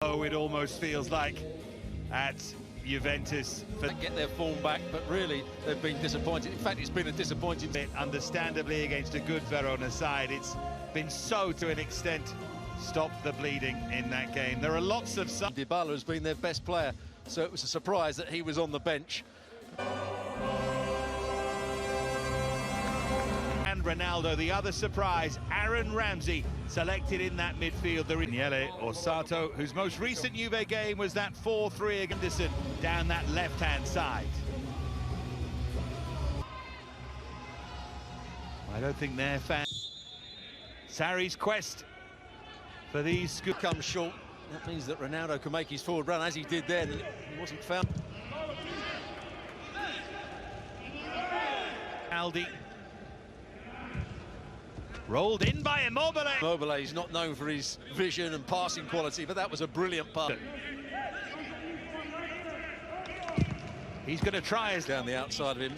Oh, it almost feels like at Juventus. To get their form back, but really they've been disappointed. In fact, it's been a disappointing bit, understandably, against a good Verona side. It's been so, to an extent, stopped the bleeding in that game. There are lots of... Dybala has been their best player, so it was a surprise that he was on the bench. And Ronaldo, the other surprise, Aaron Ramsey, selected in that midfield. The Daniele Orsato, whose most recent Juve game was that 4-3 against Anderson down that left-hand side. I don't think they're fans. Sarri's quest for these comes short. That means that Ronaldo can make his forward run as he did then. He wasn't found. Aldi. Rolled in by Immobile. Immobile is not known for his vision and passing quality, but that was a brilliant pass. He's going to try his... Down the outside of him.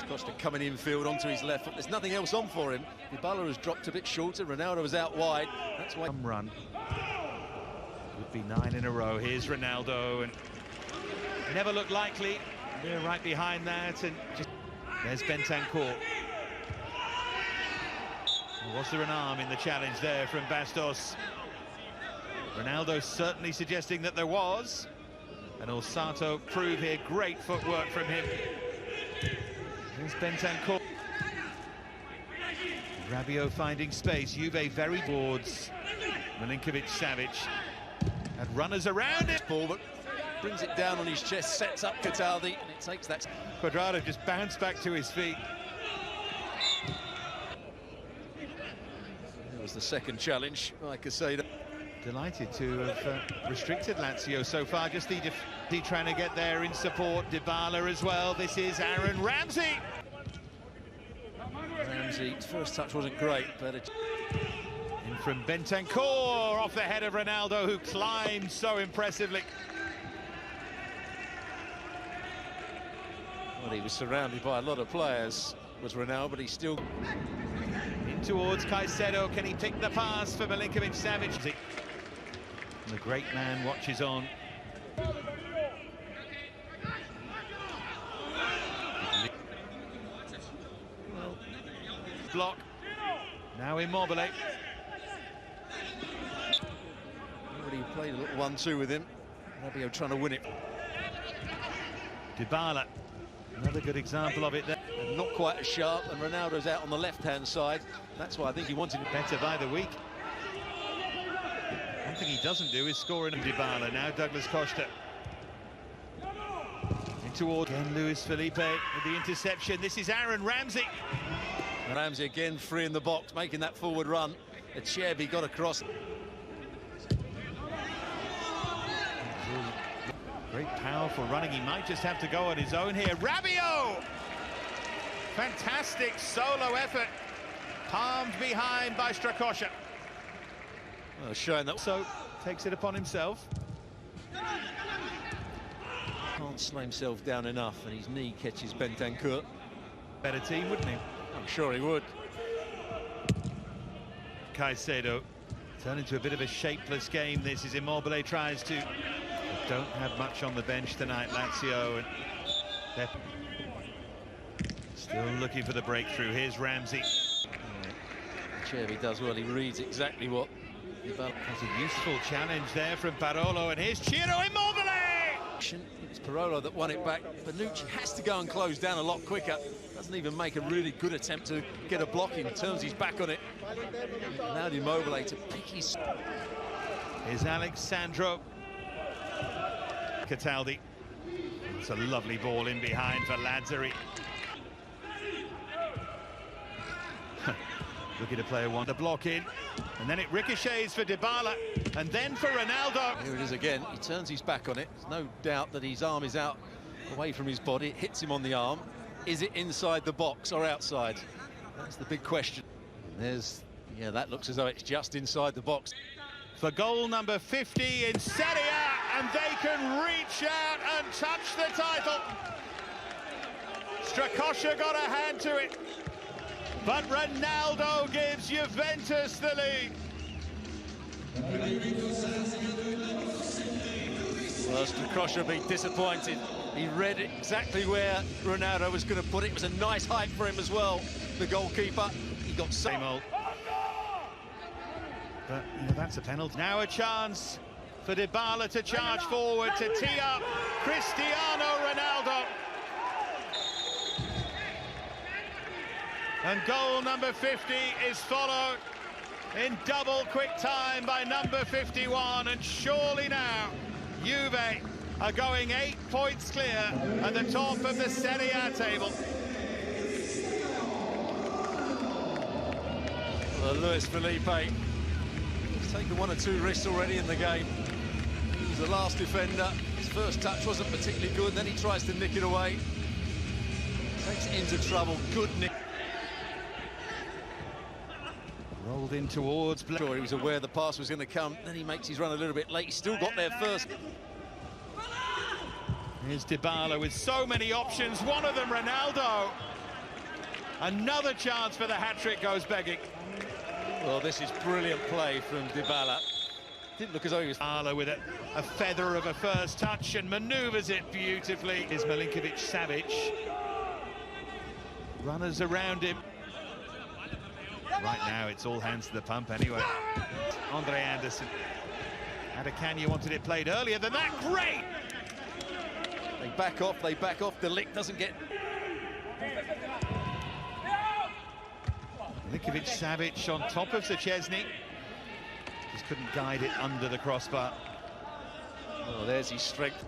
Costa coming infield onto his left foot. There's nothing else on for him. Dybala has dropped a bit shorter. Ronaldo was out wide. That's why... Run. Would be 9 in a row. Here's Ronaldo, and never looked likely. They're right behind that, and just... There's Bentancur. Was there an arm in the challenge there from Bastos? Ronaldo certainly suggesting that there was. And Orsato prove here, great footwork from him. Here's Bentancur. Rabiot finding space. Juve very boards. Milinkovic-Savic had runners around it. Ball, but brings it down on his chest, sets up Cataldi, and it takes that. Cuadrado just bounced back to his feet. It was the second challenge, like I say. Delighted to have restricted Lazio so far. Just the trying to get there in support. Dybala as well. This is Aaron Ramsey. Ramsey's first touch wasn't great, but in from Bentancur off the head of Ronaldo, who climbed so impressively. Well, he was surrounded by a lot of players, was Ronaldo, but he still... In towards Caicedo. Can he pick the pass for Milinkovic-Savic? The great man watches on. Block. Now Immobile. Already played a little 1-2 with him. Rabiot trying to win it. Dybala. Another good example of it there. And not quite as sharp, and Ronaldo's out on the left-hand side. That's why I think he wanted it better by the week. One thing he doesn't do is score in Dybala. Now Douglas Costa. In toward again Luis Felipe with the interception. This is Aaron Ramsey. Ramsey again free in the box, making that forward run. Acerbi got across. Great powerful running. He might just have to go on his own here. Rabiot! Fantastic solo effort. Palmed behind by Strakosha. Well, showing that. So takes it upon himself. Can't slow himself down enough, and his knee catches Bentancur. Better team, wouldn't he? I'm sure he would. Caicedo turned into a bit of a shapeless game. This is Immobile tries to. They don't have much on the bench tonight, Lazio, and they're still looking for the breakthrough. Here's Ramsey. Acerbi does well. He reads exactly what. That's a useful challenge there from Parolo, and here's Ciro Immobile! It was Parolo that won it back. Bonucci has to go and close down a lot quicker. Doesn't even make a really good attempt to get a block in. Turns his back on it. Allowed Immobile to pick his... Here's Alexandro Cataldi. It's a lovely ball in behind for Lazio. Looking to play a one, the block in, and then it ricochets for Dybala, and then for Ronaldo. Here it is again. He turns his back on it. There's no doubt that his arm is out away from his body. It hits him on the arm. Is it inside the box or outside? That's the big question. There's, yeah, that looks as though it's just inside the box. For goal number 50 in Serie A, and they can reach out and touch the title. Strakosha got a hand to it, but Ronaldo gives Juventus the lead. Well, Strakosha will be disappointed. He read exactly where Ronaldo was going to put it. It was a nice height for him as well, the goalkeeper. He got Same old. But, you know, that's a penalty. Now a chance for Dybala to charge forward to tee up Cristiano Ronaldo. And goal number 50 is followed in double quick time by number 51. And surely now, Juve are going 8 points clear at the top of the Serie A table. Well, Luis Felipe has taken 1 or 2 risks already in the game. He was the last defender. His first touch wasn't particularly good, then he tries to nick it away. Takes it into trouble. Good nick. Rolled in towards... Sure, he was aware the pass was going to come, then he makes his run a little bit late. He still got there first. Here's Dybala with so many options, one of them Ronaldo. Another chance for the hat-trick goes begging. Well, this is brilliant play from Dybala. Didn't look as though he was... Dybala with a feather of a first touch and manoeuvres it beautifully. Is Milinkovic-Savic. Runners around him. Right now, it's all hands to the pump anyway. Andre Anderson. Adekanya wanted it played earlier than that. Great! They back off, De Ligt doesn't get... Milinkovic-Savic on top of Szczesny. Just couldn't guide it under the crossbar. Oh, there's his strength.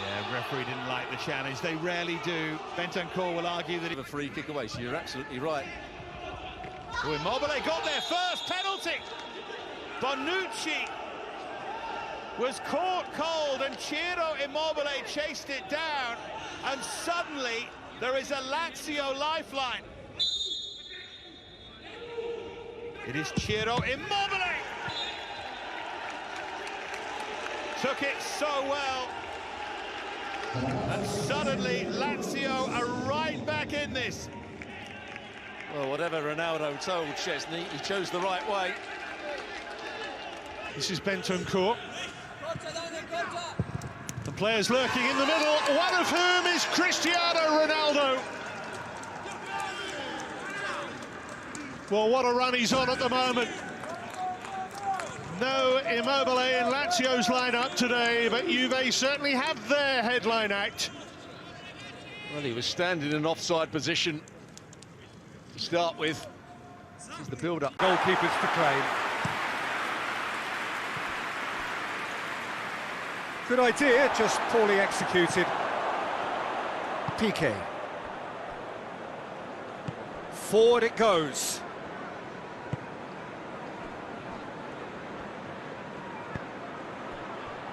Yeah, referee didn't like the challenge. They rarely do. Bentancur will argue that... A free kick away, so you're absolutely right. Oh, Immobile got their first penalty. Bonucci was caught cold and Ciro Immobile chased it down, and suddenly there is a Lazio lifeline. It is Ciro Immobile. Took it so well. And suddenly Lazio are right back in this. Well, whatever Ronaldo told Szczesny, he chose the right way. This is Bentancur. The players lurking in the middle, one of whom is Cristiano Ronaldo. Well, what a run he's on at the moment. No Immobile in Lazio's lineup today, but Juve certainly have their headline act. Well, he was standing in an offside position to start with. This is the build-up. Goalkeepers to claim. Good idea, just poorly executed. Piqué. Forward it goes.